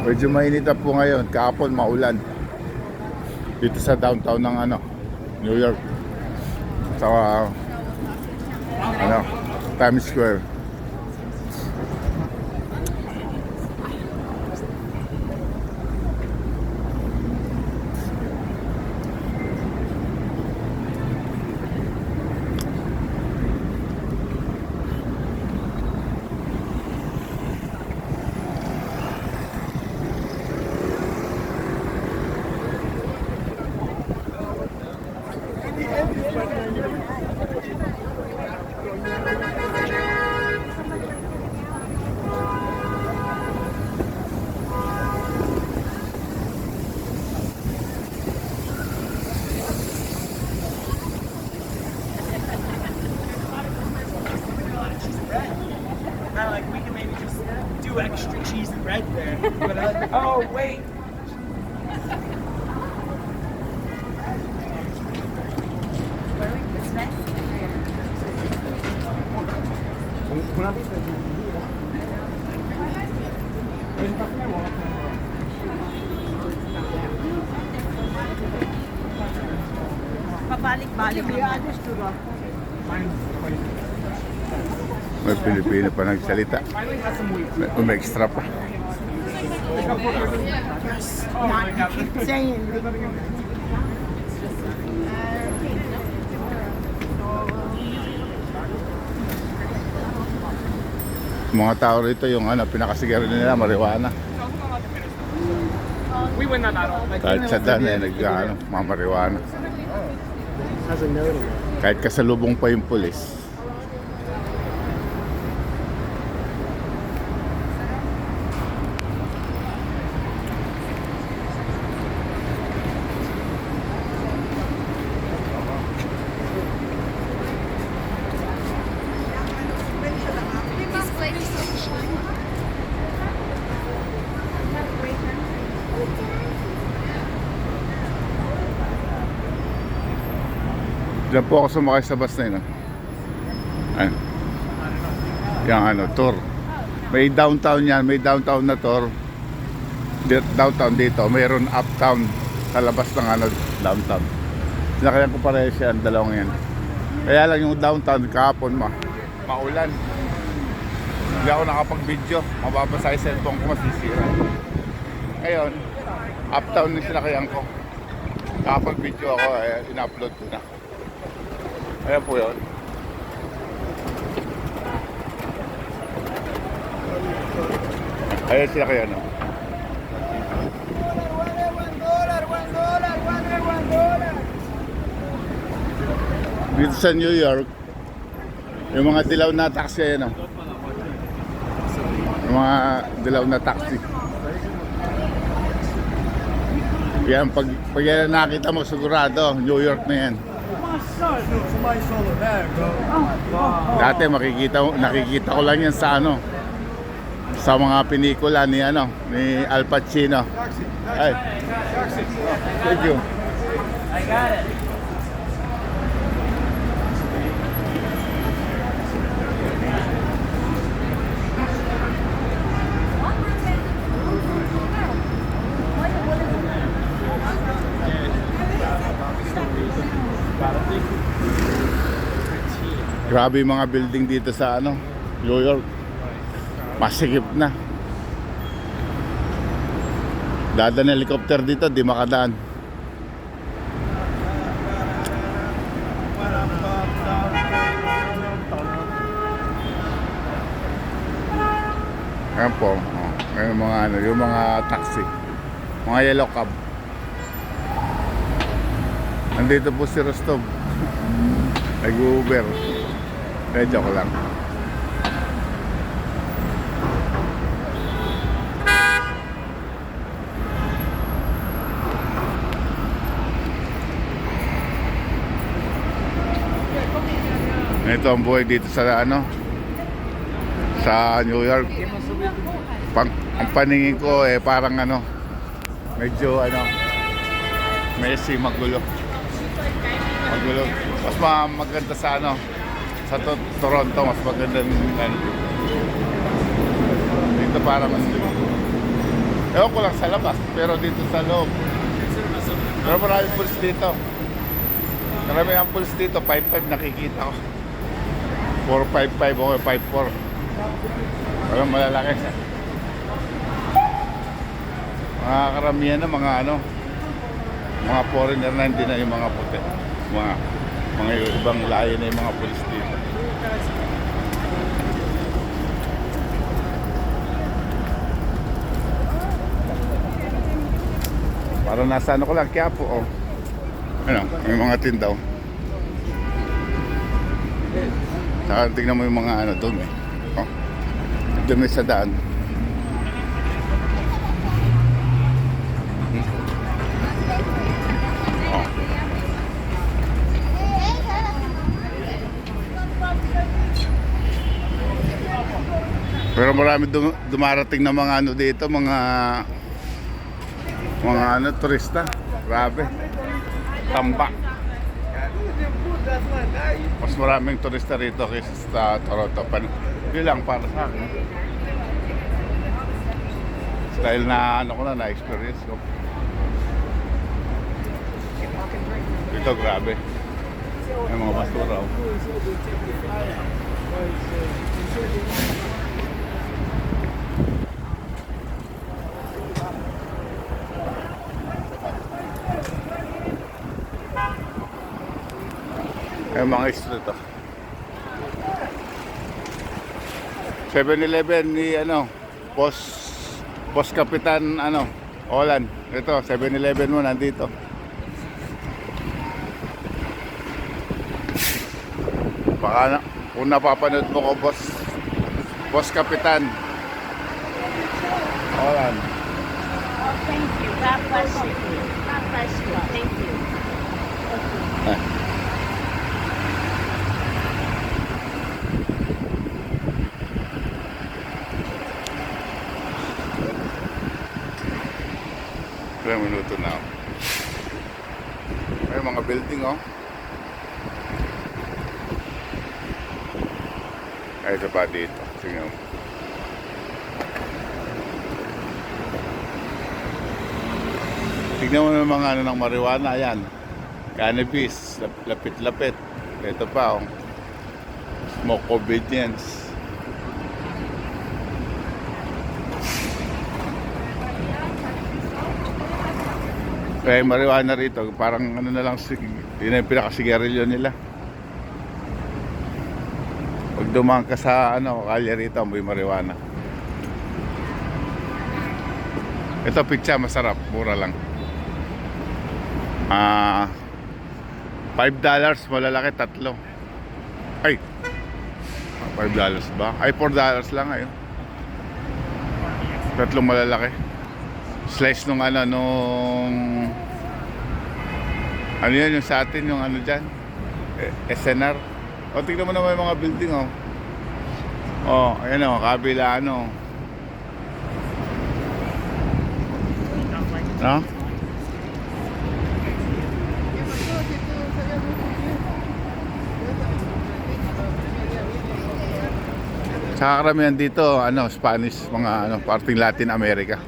Medyo mainit na po ngayon, kahapon maulan dito sa downtown ng New York, sa Times Square. Like we can maybe just do extra cheese and bread there. But oh wait. Pabalik-balik naman. May Pilipino pa nagsalita. May extra pa. Mga tao rito yung pinakasigarilyo nila, marijuana. Kahit sa daan mamarijuana. Kahit kasalubong pa yung pulis. Diyan po ako sumakay sa bus na yun. Yung tour. May downtown yan, may downtown na tour. Downtown dito, mayroon uptown sa labas ng downtown. Sinakayan ko pareho siya, ang dalawang yan. Kaya lang yung downtown kahapon maulan. Hindi ako nakapag-video, mababasa yung cellphone ko, masisira. Ngayon, uptown yung sinakayan ko. Nakapag-video ako, in-upload ko na. Ayan po yun. Ayan sila kayo, no? Dito sa New York, yung mga dilaw na taxi, ayan, no? Yung mga dilaw na taxi. Yan, pag yan nakita mo, sigurado, New York na yan. Dati nakikita ko lang yan sa sa mga pelikula ni Al Pacino. Ay. Thank you. I got it. Grabe yung mga building dito sa New York. Masikip na. Dadaan ng helicopter dito, di makadaan. Ayan po. Yung mga taxi. Mga yellow cab. Nandito po si Rostov. Nag-Uber. Joke lang. Ito ang buhay dito sa sa New York. Ang paningin ko parang medyo messy, magulo. Mas maganda sa Toronto, mas maganda dito parang ewan ko lang sa labas, pero dito sa loob. Pero maraming pulis dito. Marami ang pulis dito, 5'5" nakikita ko. 4'5" o 5'4". Walang malalaki. Mga karamihan na mga foreigner na, hindi na yung mga puti. Mga ibang lahi na yung mga pulis dito. Parang nasa ko lang, Quiapo, oh. May mga tindaw. Saka tingnan mo yung mga doon oh. Doon may sa daan. Oh. Pero marami dumarating na mga dito, mga turista. Grabe. Tambak. Mas maraming turista rito kaysa sa Toronto. Yun lang para sa akin. Dahil na-experience ko. Dito grabe. May mga basura. Ay, mga street to. 7-Eleven ni Boss Kapitan Olan. Ito 7-Eleven mo nandito. Baka kung napapanood mo ko, Boss Kapitan Olan. Oh, thank you. God bless you. God bless you. Thank you. Ilang minuto na. May mga building Ay, isa pa dito. Tingnan mo. Tignan mo ng mga ng marijuana. Ayan. Cannabis. Lapit-lapit. Ito pa smoke obedience. Kaya marijuana rito, parang na lang, yun yung pinakasigarilyo nila. Pag dumaan ka sa kalye rito, may marijuana. Ito pizza, masarap, mura lang. $5, malalaki, 3. Ay, $5 ba? Ay, $4 lang ayun. 3 malalaki. Slice nung yun yung sa atin, yung dyan SNR. Tingnan mo naman yung mga building ayan kabila no? Sa karamihan dito Spanish, mga parting Latin America.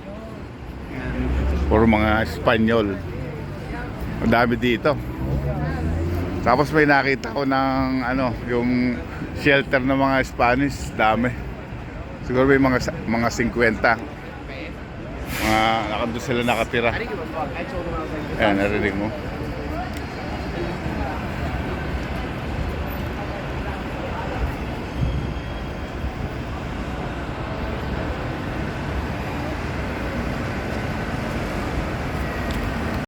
Puro mga Espanyol. Ang dami dito. Tapos may nakita ko ng yung shelter ng mga Spanish, dami. Siguro may mga 50. Nakandun sila nakatira. Ayan, narinig mo.